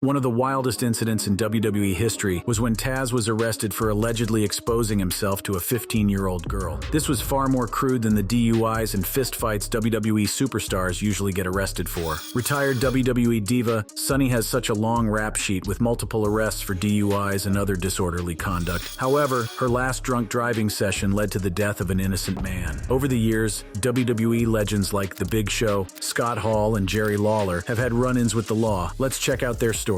One of the wildest incidents in WWE history was when Taz was arrested for allegedly exposing himself to a 15-year-old girl. This was far more crude than the DUIs and fistfights WWE superstars usually get arrested for. Retired WWE diva, Sunny has such a long rap sheet with multiple arrests for DUIs and other disorderly conduct. However, her last drunk driving session led to the death of an innocent man. Over the years, WWE legends like The Big Show, Scott Hall, and Jerry Lawler have had run-ins with the law. Let's check out their stories.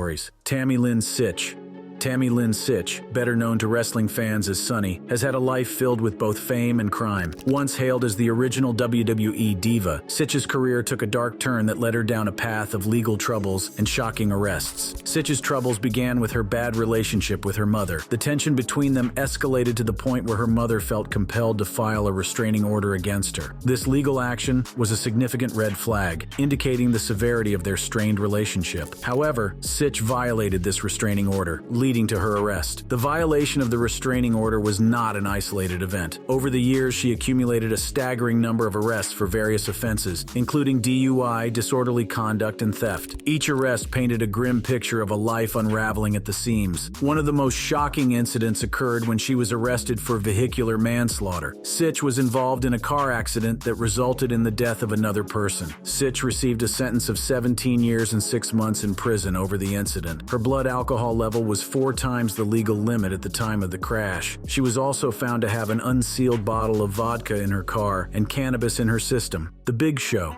Tammy Lynn Sitch. Tammy Lynn Sitch, better known to wrestling fans as Sunny, has had a life filled with both fame and crime. Once hailed as the original WWE diva, Sitch's career took a dark turn that led her down a path of legal troubles and shocking arrests. Sitch's troubles began with her bad relationship with her mother. The tension between them escalated to the point where her mother felt compelled to file a restraining order against her. This legal action was a significant red flag, indicating the severity of their strained relationship. However, Sitch violated this restraining order, leading to her arrest. The violation of the restraining order was not an isolated event. Over the years, she accumulated a staggering number of arrests for various offenses, including DUI, disorderly conduct, and theft. Each arrest painted a grim picture of a life unraveling at the seams. One of the most shocking incidents occurred when she was arrested for vehicular manslaughter. Sitch was involved in a car accident that resulted in the death of another person. Sitch received a sentence of 17 years and 6 months in prison over the incident. Her blood alcohol level was 4 times the legal limit at the time of the crash. She was also found to have an unsealed bottle of vodka in her car and cannabis in her system. The Big Show.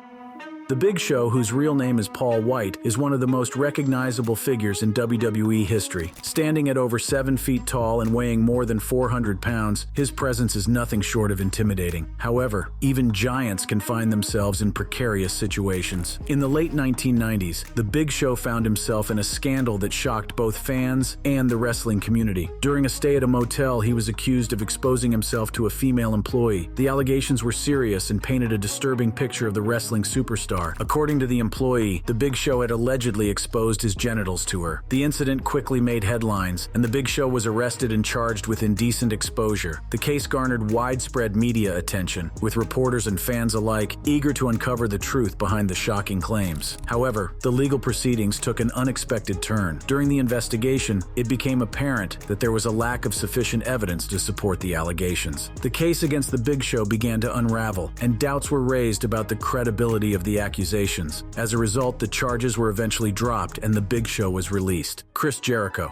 The Big Show, whose real name is Paul White, is one of the most recognizable figures in WWE history. Standing at over 7 feet tall and weighing more than 400 pounds, his presence is nothing short of intimidating. However, even giants can find themselves in precarious situations. In the late 1990s, The Big Show found himself in a scandal that shocked both fans and the wrestling community. During a stay at a motel, he was accused of exposing himself to a female employee. The allegations were serious and painted a disturbing picture of the wrestling superstar. According to the employee, The Big Show had allegedly exposed his genitals to her. The incident quickly made headlines, and The Big Show was arrested and charged with indecent exposure. The case garnered widespread media attention, with reporters and fans alike eager to uncover the truth behind the shocking claims. However, the legal proceedings took an unexpected turn. During the investigation, it became apparent that there was a lack of sufficient evidence to support the allegations. The case against The Big Show began to unravel, and doubts were raised about the credibility of the accusations. As a result, the charges were eventually dropped and The Big Show was released. Chris Jericho.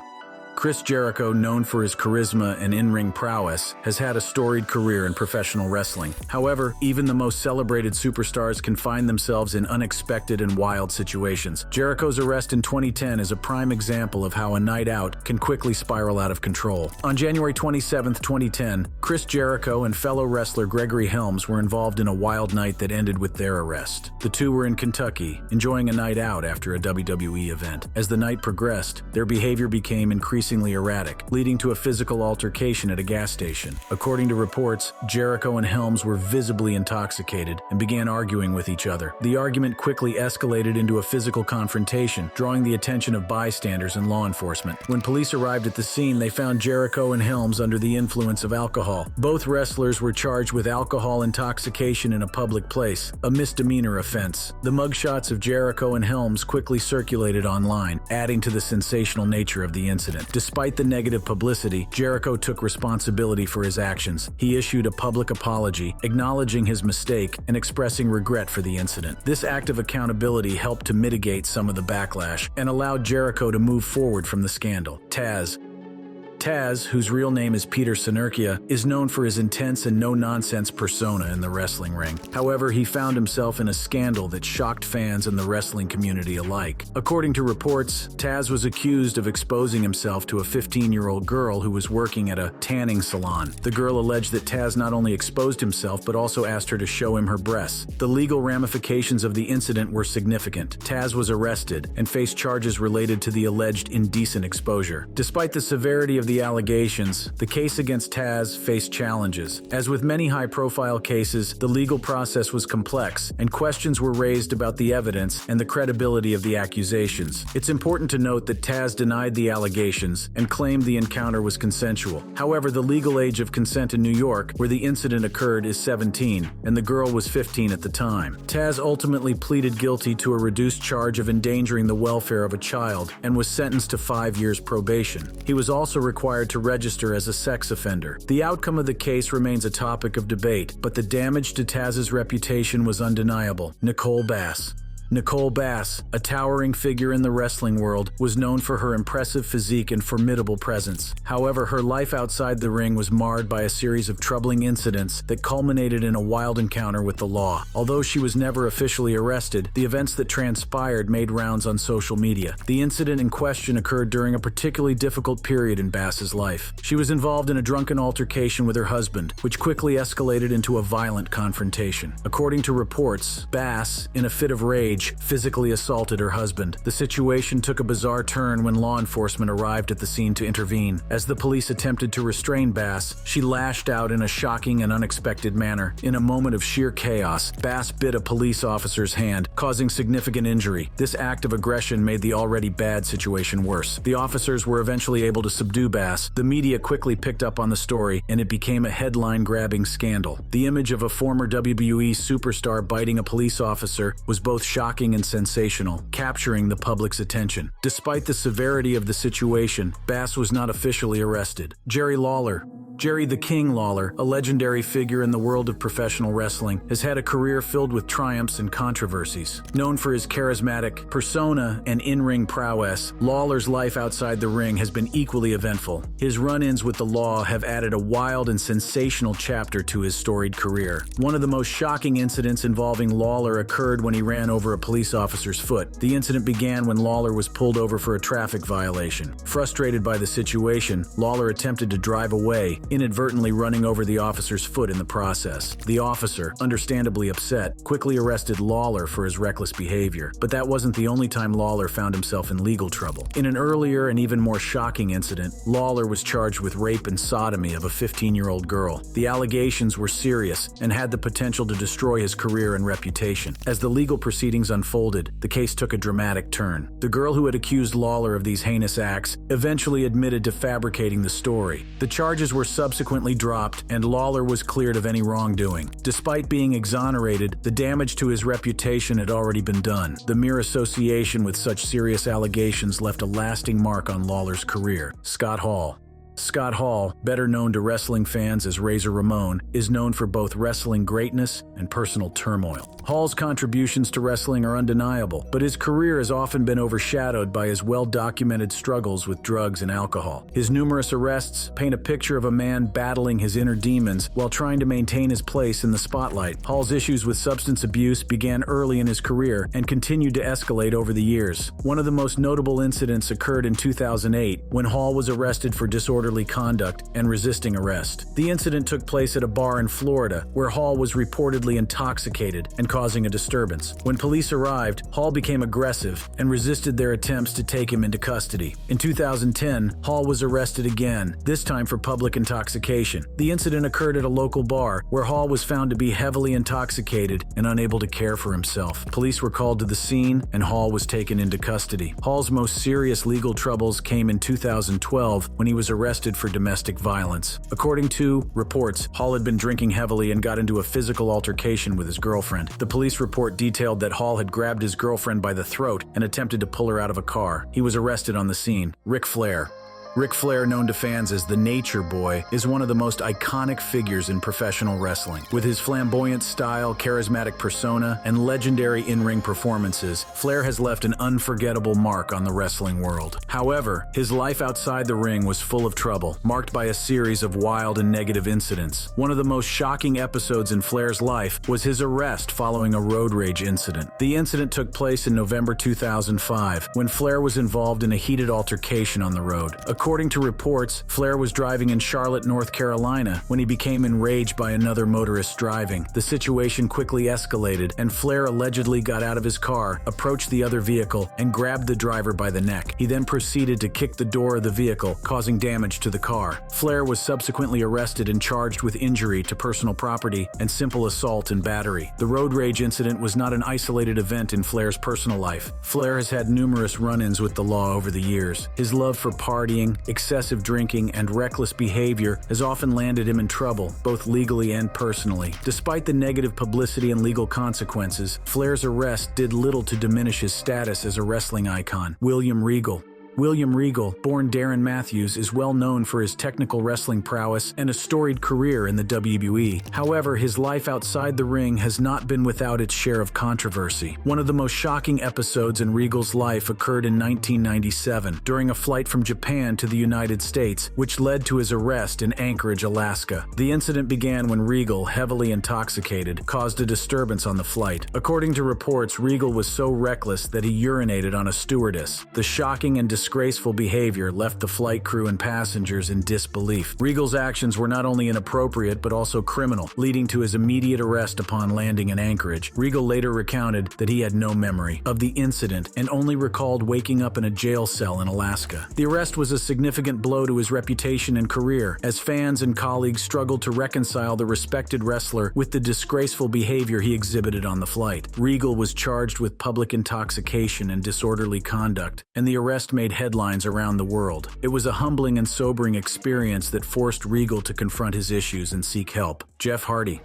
Chris Jericho, known for his charisma and in-ring prowess, has had a storied career in professional wrestling. However, even the most celebrated superstars can find themselves in unexpected and wild situations. Jericho's arrest in 2010 is a prime example of how a night out can quickly spiral out of control. On January 27, 2010, Chris Jericho and fellow wrestler Gregory Helms were involved in a wild night that ended with their arrest. The two were in Kentucky, enjoying a night out after a WWE event. As the night progressed, their behavior became increasingly erratic, leading to a physical altercation at a gas station. According to reports, Jericho and Helms were visibly intoxicated and began arguing with each other. The argument quickly escalated into a physical confrontation, drawing the attention of bystanders and law enforcement. When police arrived at the scene, they found Jericho and Helms under the influence of alcohol. Both wrestlers were charged with alcohol intoxication in a public place, a misdemeanor offense. The mugshots of Jericho and Helms quickly circulated online, adding to the sensational nature of the incident. Despite the negative publicity, Jericho took responsibility for his actions. He issued a public apology, acknowledging his mistake and expressing regret for the incident. This act of accountability helped to mitigate some of the backlash and allowed Jericho to move forward from the scandal. Taz, whose real name is Peter Senerchia, is known for his intense and no-nonsense persona in the wrestling ring. However, he found himself in a scandal that shocked fans and the wrestling community alike. According to reports, Taz was accused of exposing himself to a 15-year-old girl who was working at a tanning salon. The girl alleged that Taz not only exposed himself but also asked her to show him her breasts. The legal ramifications of the incident were significant. Taz was arrested and faced charges related to the alleged indecent exposure. Despite the severity of the the allegations, the case against Taz faced challenges. As with many high-profile cases, the legal process was complex, and questions were raised about the evidence and the credibility of the accusations. It's important to note that Taz denied the allegations and claimed the encounter was consensual. However, the legal age of consent in New York, where the incident occurred, is 17, and the girl was 15 at the time. Taz ultimately pleaded guilty to a reduced charge of endangering the welfare of a child and was sentenced to 5 years probation. He was also required to register as a sex offender. The outcome of the case remains a topic of debate, but the damage to Taz's reputation was undeniable. Nicole Bass. Nicole Bass, a towering figure in the wrestling world, was known for her impressive physique and formidable presence. However, her life outside the ring was marred by a series of troubling incidents that culminated in a wild encounter with the law. Although she was never officially arrested, the events that transpired made rounds on social media. The incident in question occurred during a particularly difficult period in Bass's life. She was involved in a drunken altercation with her husband, which quickly escalated into a violent confrontation. According to reports, Bass, in a fit of rage, physically assaulted her husband. The situation took a bizarre turn when law enforcement arrived at the scene to intervene. As the police attempted to restrain Bass, she lashed out in a shocking and unexpected manner. In a moment of sheer chaos, Bass bit a police officer's hand, causing significant injury. This act of aggression made the already bad situation worse. The officers were eventually able to subdue Bass. The media quickly picked up on the story, and it became a headline-grabbing scandal. The image of a former WWE superstar biting a police officer was both shocking and sensational, capturing the public's attention. Despite the severity of the situation, Bass was not officially arrested. Lawler. Jerry the King Lawler, a legendary figure in the world of professional wrestling, has had a career filled with triumphs and controversies. Known for his charismatic persona and in-ring prowess, Lawler's life outside the ring has been equally eventful. His run-ins with the law have added a wild and sensational chapter to his storied career. One of the most shocking incidents involving Lawler occurred when he ran over a police officer's foot. The incident began when Lawler was pulled over for a traffic violation. Frustrated by the situation, Lawler attempted to drive away, inadvertently running over the officer's foot in the process. The officer, understandably upset, quickly arrested Lawler for his reckless behavior. But that wasn't the only time Lawler found himself in legal trouble. In an earlier and even more shocking incident, Lawler was charged with rape and sodomy of a 15-year-old girl. The allegations were serious and had the potential to destroy his career and reputation. As the legal proceedings unfolded, the case took a dramatic turn. The girl who had accused Lawler of these heinous acts eventually admitted to fabricating the story. The charges were subsequently dropped, and Lawler was cleared of any wrongdoing. Despite being exonerated, the damage to his reputation had already been done. The mere association with such serious allegations left a lasting mark on Lawler's career. Scott Hall. Scott Hall, better known to wrestling fans as Razor Ramon, is known for both wrestling greatness and personal turmoil. Hall's contributions to wrestling are undeniable, but his career has often been overshadowed by his well-documented struggles with drugs and alcohol. His numerous arrests paint a picture of a man battling his inner demons while trying to maintain his place in the spotlight. Hall's issues with substance abuse began early in his career and continued to escalate over the years. One of the most notable incidents occurred in 2008 when Hall was arrested for disorderly conduct and resisting arrest. The incident took place at a bar in Florida where Hall was reportedly intoxicated and causing a disturbance. When police arrived, Hall became aggressive and resisted their attempts to take him into custody. In 2010, Hall was arrested again, this time for public intoxication. The incident occurred at a local bar where Hall was found to be heavily intoxicated and unable to care for himself. Police were called to the scene and Hall was taken into custody. Hall's most serious legal troubles came in 2012 when he was arrested for domestic violence. According to reports, Hall had been drinking heavily and got into a physical altercation with his girlfriend. The police report detailed that Hall had grabbed his girlfriend by the throat and attempted to pull her out of a car. He was arrested on the scene. Ric Flair. Ric Flair, known to fans as the Nature Boy, is one of the most iconic figures in professional wrestling. With his flamboyant style, charismatic persona, and legendary in-ring performances, Flair has left an unforgettable mark on the wrestling world. However, his life outside the ring was full of trouble, marked by a series of wild and negative incidents. One of the most shocking episodes in Flair's life was his arrest following a road rage incident. The incident took place in November 2005, when Flair was involved in a heated altercation on the road. According to reports, Flair was driving in Charlotte, North Carolina, when he became enraged by another motorist driving. The situation quickly escalated, and Flair allegedly got out of his car, approached the other vehicle, and grabbed the driver by the neck. He then proceeded to kick the door of the vehicle, causing damage to the car. Flair was subsequently arrested and charged with injury to personal property and simple assault and battery. The road rage incident was not an isolated event in Flair's personal life. Flair has had numerous run-ins with the law over the years. His love for partying, excessive drinking, and reckless behavior has often landed him in trouble, both legally and personally. Despite the negative publicity and legal consequences, Flair's arrest did little to diminish his status as a wrestling icon. William Regal. William Regal, born Darren Matthews, is well known for his technical wrestling prowess and a storied career in the WWE. However, his life outside the ring has not been without its share of controversy. One of the most shocking episodes in Regal's life occurred in 1997, during a flight from Japan to the United States, which led to his arrest in Anchorage, Alaska. The incident began when Regal, heavily intoxicated, caused a disturbance on the flight. According to reports, Regal was so reckless that he urinated on a stewardess. The shocking and disgraceful behavior left the flight crew and passengers in disbelief. Regal's actions were not only inappropriate but also criminal, leading to his immediate arrest upon landing in Anchorage. Regal later recounted that he had no memory of the incident and only recalled waking up in a jail cell in Alaska. The arrest was a significant blow to his reputation and career, as fans and colleagues struggled to reconcile the respected wrestler with the disgraceful behavior he exhibited on the flight. Regal was charged with public intoxication and disorderly conduct, and the arrest made headlines around the world. It was a humbling and sobering experience that forced Regal to confront his issues and seek help. Jeff Hardy.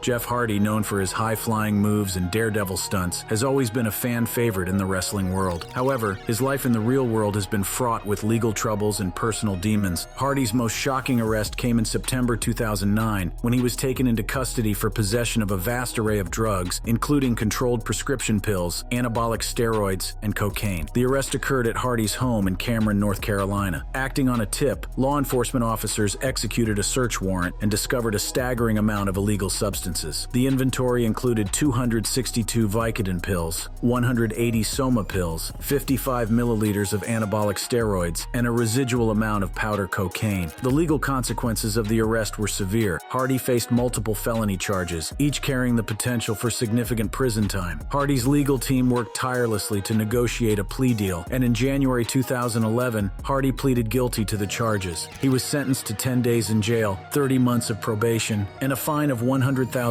Jeff Hardy, known for his high-flying moves and daredevil stunts, has always been a fan favorite in the wrestling world. However, his life in the real world has been fraught with legal troubles and personal demons. Hardy's most shocking arrest came in September 2009, when he was taken into custody for possession of a vast array of drugs, including controlled prescription pills, anabolic steroids, and cocaine. The arrest occurred at Hardy's home in Cameron, North Carolina. Acting on a tip, law enforcement officers executed a search warrant and discovered a staggering amount of illegal substances. The inventory included 262 Vicodin pills, 180 Soma pills, 55 milliliters of anabolic steroids, and a residual amount of powder cocaine. The legal consequences of the arrest were severe. Hardy faced multiple felony charges, each carrying the potential for significant prison time. Hardy's legal team worked tirelessly to negotiate a plea deal, and in January 2011, Hardy pleaded guilty to the charges. He was sentenced to 10 days in jail, 30 months of probation, and a fine of $100,000.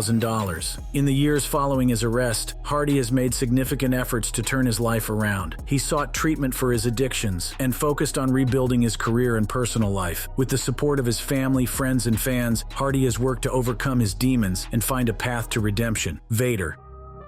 In the years following his arrest, Hardy has made significant efforts to turn his life around. He sought treatment for his addictions and focused on rebuilding his career and personal life. With the support of his family, friends, and fans, Hardy has worked to overcome his demons and find a path to redemption. Vader.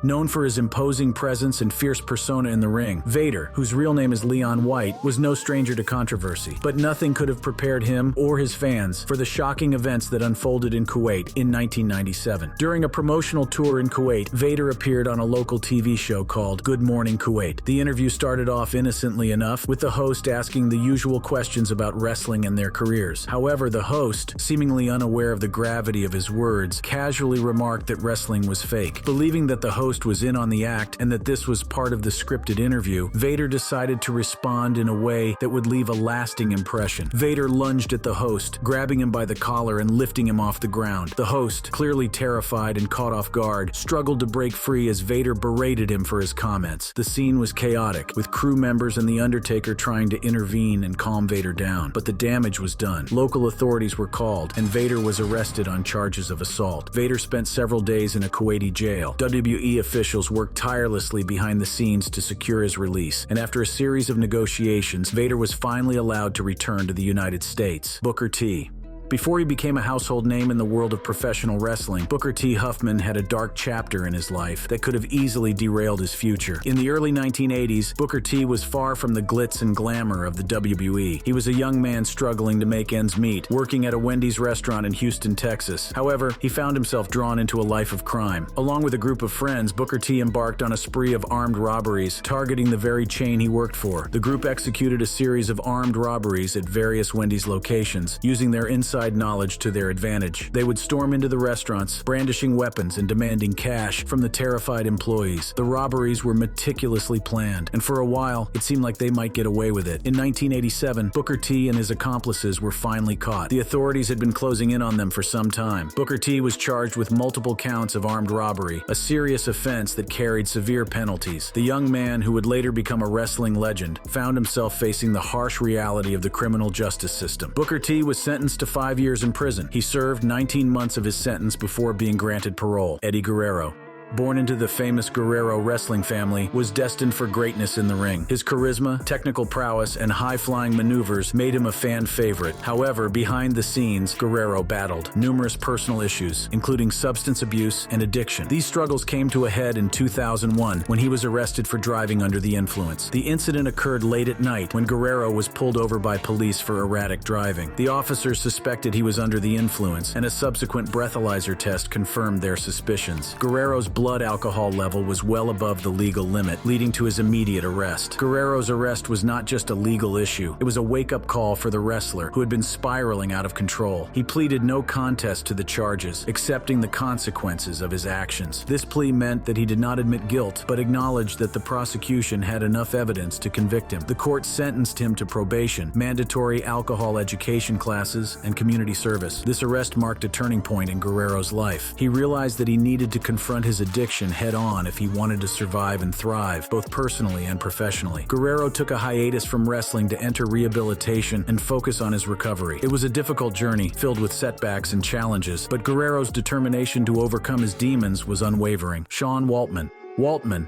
Known for his imposing presence and fierce persona in the ring, Vader, whose real name is Leon White, was no stranger to controversy. But nothing could have prepared him or his fans for the shocking events that unfolded in Kuwait in 1997. During a promotional tour in Kuwait, Vader appeared on a local TV show called Good Morning Kuwait. The interview started off innocently enough, with the host asking the usual questions about wrestling and their careers. However, the host, seemingly unaware of the gravity of his words, casually remarked that wrestling was fake. Believing that the host was in on the act and that this was part of the scripted interview, Vader decided to respond in a way that would leave a lasting impression. Vader lunged at the host, grabbing him by the collar and lifting him off the ground. The host, clearly terrified and caught off guard, struggled to break free as Vader berated him for his comments. The scene was chaotic, with crew members and The Undertaker trying to intervene and calm Vader down, but the damage was done. Local authorities were called, and Vader was arrested on charges of assault. Vader spent several days in a Kuwaiti jail. WWE officials worked tirelessly behind the scenes to secure his release, and after a series of negotiations, Vader was finally allowed to return to the United States. Booker T. Before he became a household name in the world of professional wrestling, Booker T. Huffman had a dark chapter in his life that could have easily derailed his future. In the early 1980s, Booker T. was far from the glitz and glamour of the WWE. He was a young man struggling to make ends meet, working at a Wendy's restaurant in Houston, Texas. However, he found himself drawn into a life of crime. Along with a group of friends, Booker T. embarked on a spree of armed robberies, targeting the very chain he worked for. The group executed a series of armed robberies at various Wendy's locations, using their inside inside knowledge to their advantage. They would storm into the restaurants, brandishing weapons and demanding cash from the terrified employees. The robberies were meticulously planned, and for a while, it seemed like they might get away with it. In 1987, Booker T and his accomplices were finally caught. The authorities had been closing in on them for some time. Booker T was charged with multiple counts of armed robbery, a serious offense that carried severe penalties. The young man, who would later become a wrestling legend, found himself facing the harsh reality of the criminal justice system. Booker T was sentenced to 5 years in prison. He served 19 months of his sentence before being granted parole. Eddie Guerrero, born into the famous Guerrero wrestling family, was destined for greatness in the ring. His charisma, technical prowess, and high-flying maneuvers made him a fan favorite. However, behind the scenes, Guerrero battled numerous personal issues, including substance abuse and addiction. These struggles came to a head in 2001 when he was arrested for driving under the influence. The incident occurred late at night when Guerrero was pulled over by police for erratic driving. The officers suspected he was under the influence, and a subsequent breathalyzer test confirmed their suspicions. Guerrero's blood alcohol level was well above the legal limit, leading to his immediate arrest. Guerrero's arrest was not just a legal issue. It was a wake-up call for the wrestler, who had been spiraling out of control. He pleaded no contest to the charges, accepting the consequences of his actions. This plea meant that he did not admit guilt, but acknowledged that the prosecution had enough evidence to convict him. The court sentenced him to probation, mandatory alcohol education classes, and community service. This arrest marked a turning point in Guerrero's life. He realized that he needed to confront his addiction head-on if he wanted to survive and thrive, both personally and professionally. Guerrero took a hiatus from wrestling to enter rehabilitation and focus on his recovery. It was a difficult journey, filled with setbacks and challenges, but Guerrero's determination to overcome his demons was unwavering. Shawn Waltman,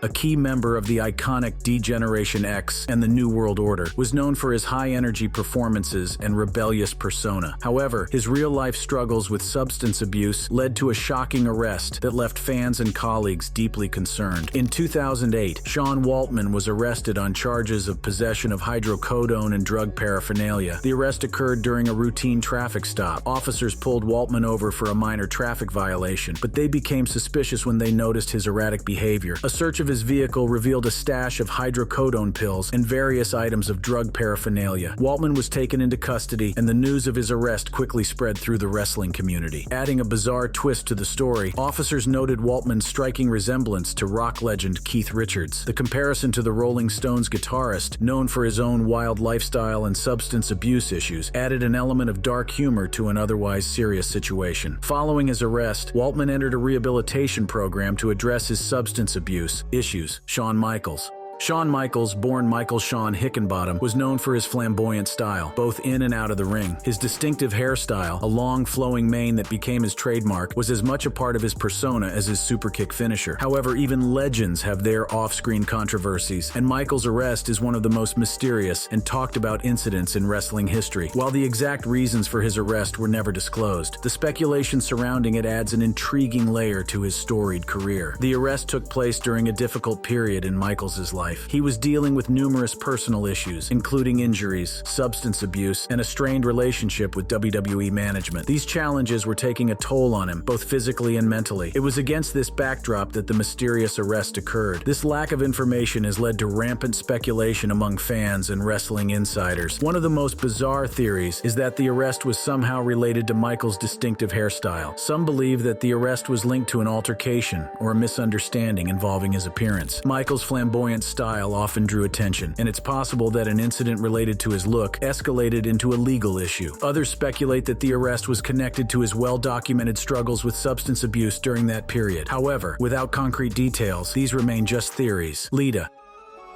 a key member of the iconic D-Generation X and the New World Order, was known for his high-energy performances and rebellious persona. However, his real-life struggles with substance abuse led to a shocking arrest that left fans and colleagues deeply concerned. In 2008, Shawn Waltman was arrested on charges of possession of hydrocodone and drug paraphernalia. The arrest occurred during a routine traffic stop. Officers pulled Waltman over for a minor traffic violation, but they became suspicious when they noticed his erratic behavior. A search of his vehicle revealed a stash of hydrocodone pills and various items of drug paraphernalia. Waltman was taken into custody, and the news of his arrest quickly spread through the wrestling community. Adding a bizarre twist to the story, officers noted Waltman's striking resemblance to rock legend Keith Richards. The comparison to the Rolling Stones guitarist, known for his own wild lifestyle and substance abuse issues, added an element of dark humor to an otherwise serious situation. Following his arrest, Waltman entered a rehabilitation program to address his substance abuse issues. Shawn Michaels, born Michael Shawn Hickenbottom, was known for his flamboyant style, both in and out of the ring. His distinctive hairstyle, a long flowing mane that became his trademark, was as much a part of his persona as his superkick finisher. However, even legends have their off-screen controversies, and Michaels' arrest is one of the most mysterious and talked about incidents in wrestling history. While the exact reasons for his arrest were never disclosed, the speculation surrounding it adds an intriguing layer to his storied career. The arrest took place during a difficult period in Michaels' life. He was dealing with numerous personal issues, including injuries, substance abuse, and a strained relationship with WWE management. These challenges were taking a toll on him, both physically and mentally. It was against this backdrop that the mysterious arrest occurred. This lack of information has led to rampant speculation among fans and wrestling insiders. One of the most bizarre theories is that the arrest was somehow related to Michaels' distinctive hairstyle. Some believe that the arrest was linked to an altercation or a misunderstanding involving his appearance. Michaels' flamboyant style often drew attention, and it's possible that an incident related to his look escalated into a legal issue. Others speculate that the arrest was connected to his well-documented struggles with substance abuse during that period. However, without concrete details, these remain just theories. Lita.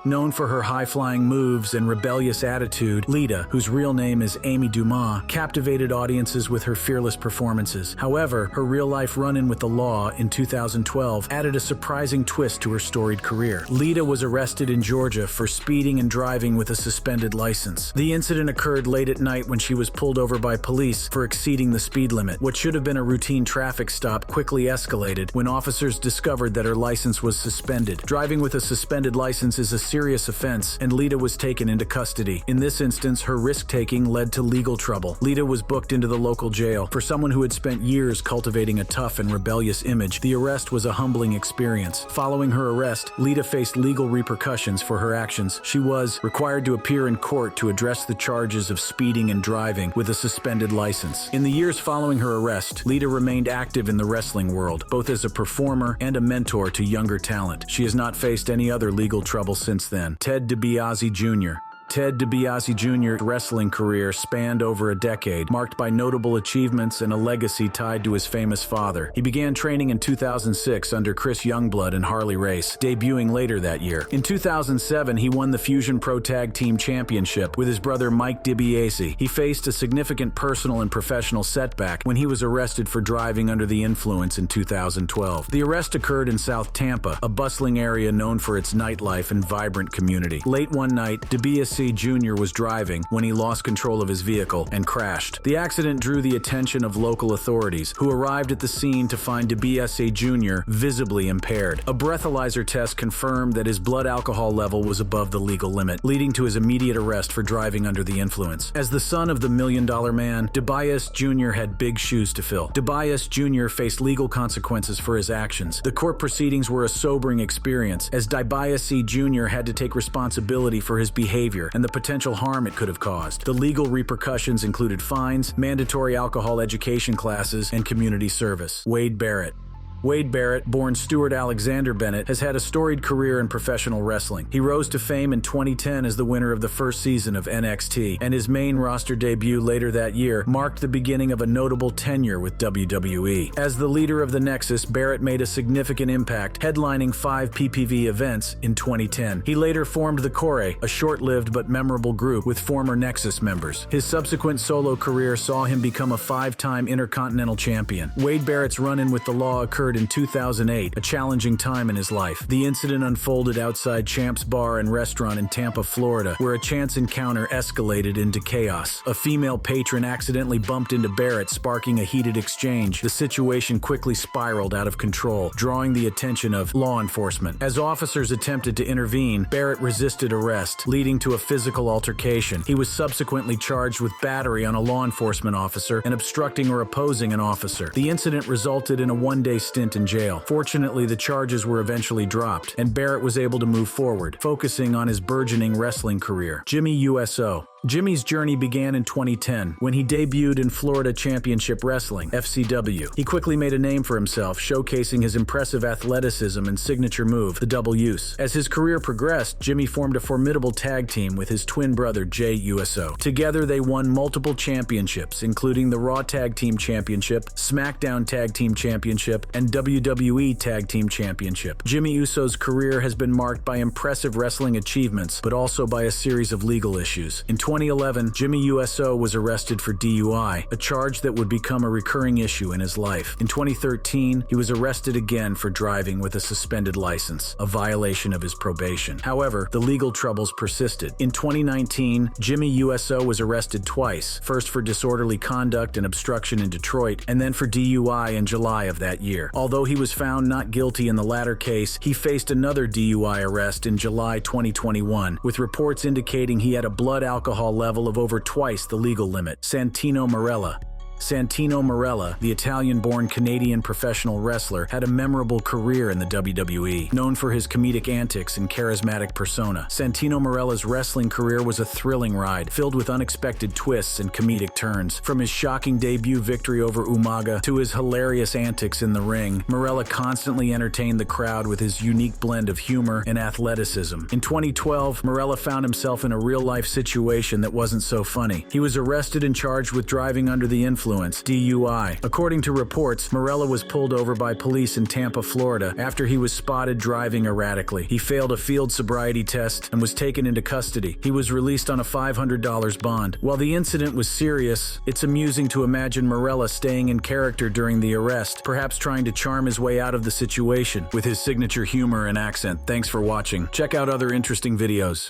Known for her high-flying moves and rebellious attitude, Lita, whose real name is Amy Dumas, captivated audiences with her fearless performances. However, her real-life run-in with the law in 2012 added a surprising twist to her storied career. Lita was arrested in Georgia for speeding and driving with a suspended license. The incident occurred late at night when she was pulled over by police for exceeding the speed limit. What should have been a routine traffic stop quickly escalated when officers discovered that her license was suspended. Driving with a suspended license is a serious offense, and Lita was taken into custody. In this instance, her risk-taking led to legal trouble. Lita was booked into the local jail. For someone who had spent years cultivating a tough and rebellious image, the arrest was a humbling experience. Following her arrest, Lita faced legal repercussions for her actions. She was required to appear in court to address the charges of speeding and driving with a suspended license. In the years following her arrest, Lita remained active in the wrestling world, both as a performer and a mentor to younger talent. She has not faced any other legal trouble since then. Ted DiBiase Jr. Ted DiBiase Jr.'s wrestling career spanned over a decade, marked by notable achievements and a legacy tied to his famous father. He began training in 2006 under Chris Youngblood and Harley Race, debuting later that year. In 2007, he won the Fusion Pro Tag Team Championship with his brother Mike DiBiase. He faced a significant personal and professional setback when he was arrested for driving under the influence in 2012. The arrest occurred in South Tampa, a bustling area known for its nightlife and vibrant community. Late one night, DiBiase Jr. was driving when he lost control of his vehicle and crashed. The accident drew the attention of local authorities, who arrived at the scene to find DiBiase Jr. visibly impaired. A breathalyzer test confirmed that his blood alcohol level was above the legal limit, leading to his immediate arrest for driving under the influence. As the son of the $1 Million Man, DiBiase Jr. had big shoes to fill. DiBiase Jr. faced legal consequences for his actions. The court proceedings were a sobering experience, as DiBiase Jr. had to take responsibility for his behavior and the potential harm it could have caused. The legal repercussions included fines, mandatory alcohol education classes, and community service. Wade Barrett. Wade Barrett, born Stuart Alexander Bennett, has had a storied career in professional wrestling. He rose to fame in 2010 as the winner of the first season of NXT, and his main roster debut later that year marked the beginning of a notable tenure with WWE. As the leader of the Nexus, Barrett made a significant impact, headlining 5 PPV events in 2010. He later formed the Corre, a short-lived but memorable group with former Nexus members. His subsequent solo career saw him become a 5-time Intercontinental Champion. Wade Barrett's run-in with the Law occurred in 2008, a challenging time in his life. The incident unfolded outside Champ's Bar and Restaurant in Tampa, Florida, where a chance encounter escalated into chaos. A female patron accidentally bumped into Barrett, sparking a heated exchange. The situation quickly spiraled out of control, drawing the attention of law enforcement. As officers attempted to intervene, Barrett resisted arrest, leading to a physical altercation. He was subsequently charged with battery on a law enforcement officer and obstructing or opposing an officer. The incident resulted in a 1-day stint in jail. Fortunately, the charges were eventually dropped, and Barrett was able to move forward, focusing on his burgeoning wrestling career. Jimmy USO. Jimmy's journey began in 2010 when he debuted in Florida Championship Wrestling, FCW. He quickly made a name for himself, showcasing his impressive athleticism and signature move, the double use. As his career progressed, Jimmy formed a formidable tag team with his twin brother, Jay USO. Together, they won multiple championships, including the Raw Tag Team Championship, SmackDown Tag Team Championship, and WWE Tag Team Championship. Jimmy Uso's career has been marked by impressive wrestling achievements, but also by a series of legal issues. In 2011, Jimmy USO was arrested for DUI, a charge that would become a recurring issue in his life. In 2013, he was arrested again for driving with a suspended license, a violation of his probation. However, the legal troubles persisted. In 2019, Jimmy USO was arrested twice, first for disorderly conduct and obstruction in Detroit, and then for DUI in July of that year. Although he was found not guilty in the latter case, he faced another DUI arrest in July 2021, with reports indicating he had a blood alcohol level of over twice the legal limit. Santino Marella. Santino Marella, the Italian-born Canadian professional wrestler, had a memorable career in the WWE. Known for his comedic antics and charismatic persona, Santino Marella's wrestling career was a thrilling ride, filled with unexpected twists and comedic turns. From his shocking debut victory over Umaga to his hilarious antics in the ring, Marella constantly entertained the crowd with his unique blend of humor and athleticism. In 2012, Marella found himself in a real-life situation that wasn't so funny. He was arrested and charged with driving under the influence, DUI. According to reports, Marella was pulled over by police in Tampa, Florida, after he was spotted driving erratically. He failed a field sobriety test and was taken into custody. He was released on a $500 bond. While the incident was serious, it's amusing to imagine Marella staying in character during the arrest, perhaps trying to charm his way out of the situation with his signature humor and accent. Thanks for watching. Check out other interesting videos.